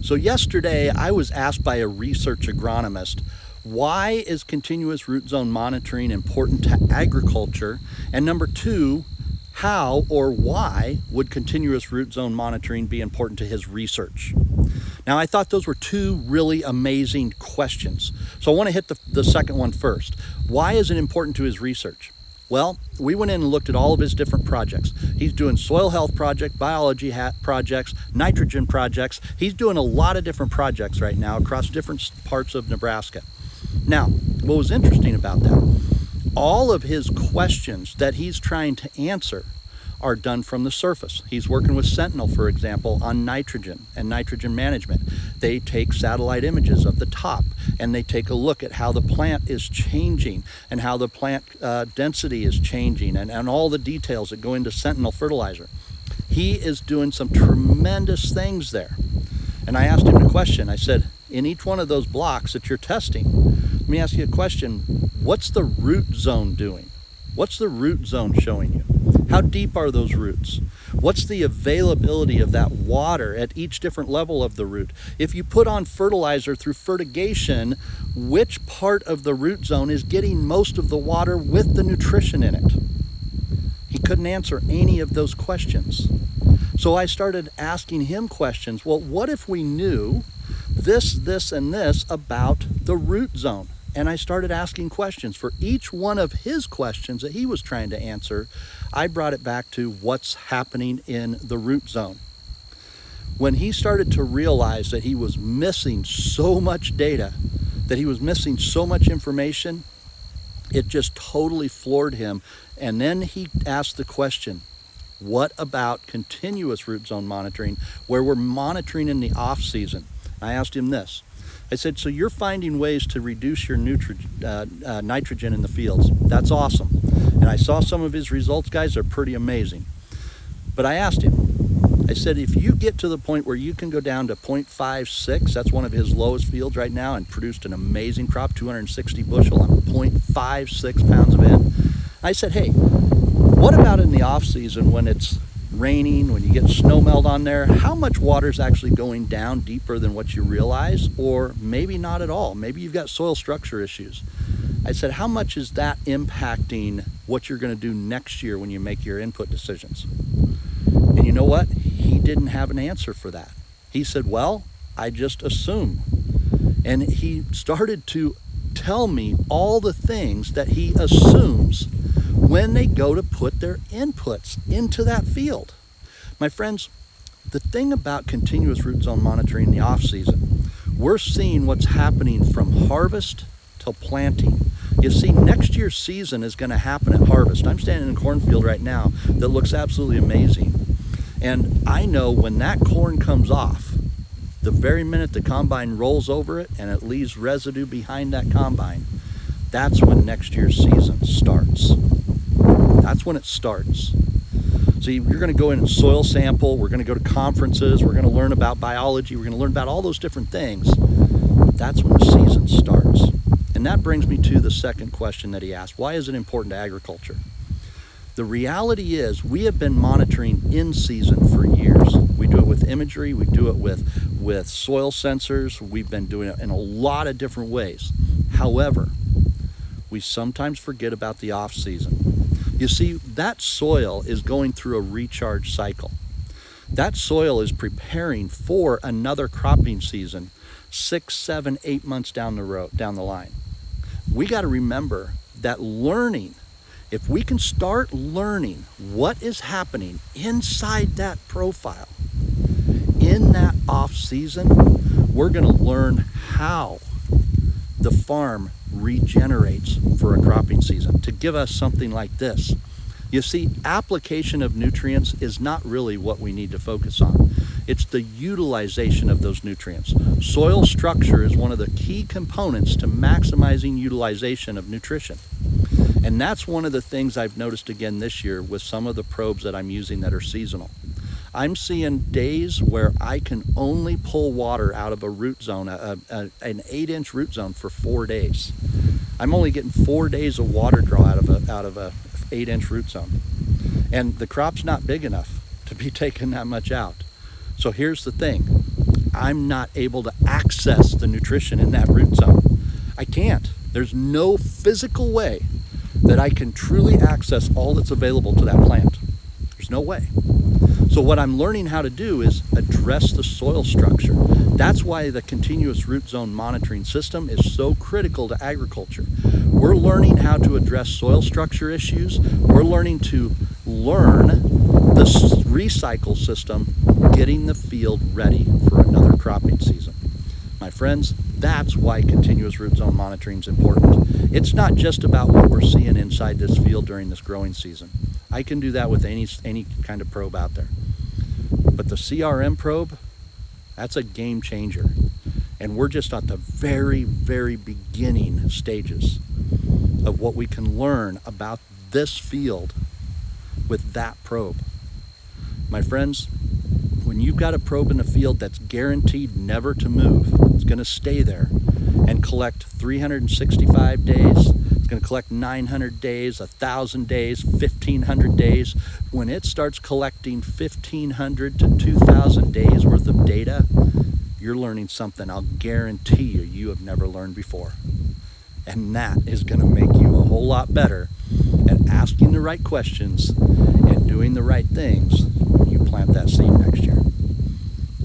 So yesterday I was asked by a research agronomist, why is continuous root zone monitoring important to agriculture? And number two, how or why would continuous root zone monitoring be important to his research? Now, I thought those were two really amazing questions. So I want to hit the second one first. Why is it important to his research? Well, we went in and looked at all of his different projects. He's doing soil health project, biology projects, nitrogen projects. He's doing a lot of different projects right now across different parts of Nebraska. Now, what was interesting about that, all of his questions that he's trying to answer are done from the surface. He's working with Sentinel, for example, on nitrogen and nitrogen management. They take satellite images of the top and they take a look at how the plant is changing and how the plant density is changing and all the details that go into Sentinel fertilizer. He is doing some tremendous things there. And I asked him a question. I said, in each one of those blocks that you're testing, let me ask you a question. What's the root zone doing? What's the root zone showing you? How deep are those roots? What's the availability of that water at each different level of the root? If you put on fertilizer through fertigation, which part of the root zone is getting most of the water with the nutrition in it? He couldn't answer any of those questions. So I started asking him questions. Well, what if we knew this, and this about the root zone? And I started asking questions. For each one of his questions that he was trying to answer, I brought it back to what's happening in the root zone. When he started to realize that he was missing so much data, that he was missing so much information, it just totally floored him. And then he asked the question, what about continuous root zone monitoring, where we're monitoring in the off season? I asked him this. I said, so you're finding ways to reduce your nitrogen in the fields. That's awesome. And I saw some of his results, guys. They're pretty amazing. But I asked him, I said, if you get to the point where you can go down to 0.56, that's one of his lowest fields right now, and produced an amazing crop, 260 bushel on 0.56 pounds of N. I said, hey, what about in the off season when it's raining, when you get snow melt on there, how much water is actually going down deeper than what you realize? Or maybe not at all. Maybe you've got soil structure issues. I said, how much is that impacting what you're going to do next year when you make your input decisions? And you know what? He didn't have an answer for that. He said, well, I just assume. And he started to tell me all the things that he assumes when they go to put their inputs into that field. My friends, the thing about continuous root zone monitoring in the off season, we're seeing what's happening from harvest till planting. You see, next year's season is going to happen at harvest. I'm standing in a cornfield right now that looks absolutely amazing. And I know when that corn comes off, the very minute the combine rolls over it and it leaves residue behind that combine, that's when next year's season starts. That's when it starts. So you're going to go in and soil sample. We're going to go to conferences. We're going to learn about biology. We're going to learn about all those different things. That's when the season starts. And that brings me to the second question that he asked. Why is it important to agriculture? The reality is we have been monitoring in season for years. We do it with imagery. We do it with soil sensors. We've been doing it in a lot of different ways. However, we sometimes forget about the off season. You see, that soil is going through a recharge cycle. That soil is preparing for another cropping season 6, 7, 8 months down the line. We got to remember that learning, if we can start learning what is happening inside that profile in that off season, we're going to learn how the farm regenerates for a cropping season to give us something like this. You see, application of nutrients is not really what we need to focus on. It's the utilization of those nutrients. Soil structure is one of the key components to maximizing utilization of nutrition. And that's one of the things I've noticed again this year with some of the probes that I'm using that are seasonal. I'm seeing days where I can only pull water out of a root zone, an 8-inch root zone for 4 days. I'm only getting 4 days of water draw out of a 8-inch root zone. And the crop's not big enough to be taking that much out. So here's the thing. I'm not able to access the nutrition in that root zone. I can't. There's no physical way that I can truly access all that's available to that plant. There's no way. So what I'm learning how to do is address the soil structure. That's why the continuous root zone monitoring system is so critical to agriculture. We're learning how to address soil structure issues. We're learning to learn the recycle system, getting the field ready for another cropping season. My friends, that's why continuous root zone monitoring is important. It's not just about what we're seeing inside this field during this growing season. I can do that with any kind of probe out there. But the CRM probe, that's a game changer. And we're just at the very, very beginning stages of what we can learn about this field with that probe. My friends, when you've got a probe in the field that's guaranteed never to move, it's going to stay there and collect 365 days, it's going to collect 900 days, 1,000 days, 1,500 days. When it starts collecting 1,500 to 2,000 days worth of data, you're learning something I'll guarantee you have never learned before. And that is going to make you a whole lot better at asking the right questions and doing the right things when you plant that seed next year.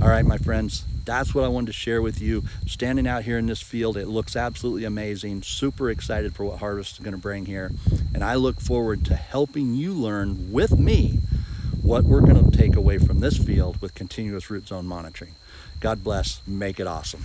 All right, my friends, that's what I wanted to share with you. Standing out here in this field, it looks absolutely amazing. Super excited for what harvest is going to bring here. And I look forward to helping you learn with me what we're going to take away from this field with continuous root zone monitoring. God bless. Make it awesome.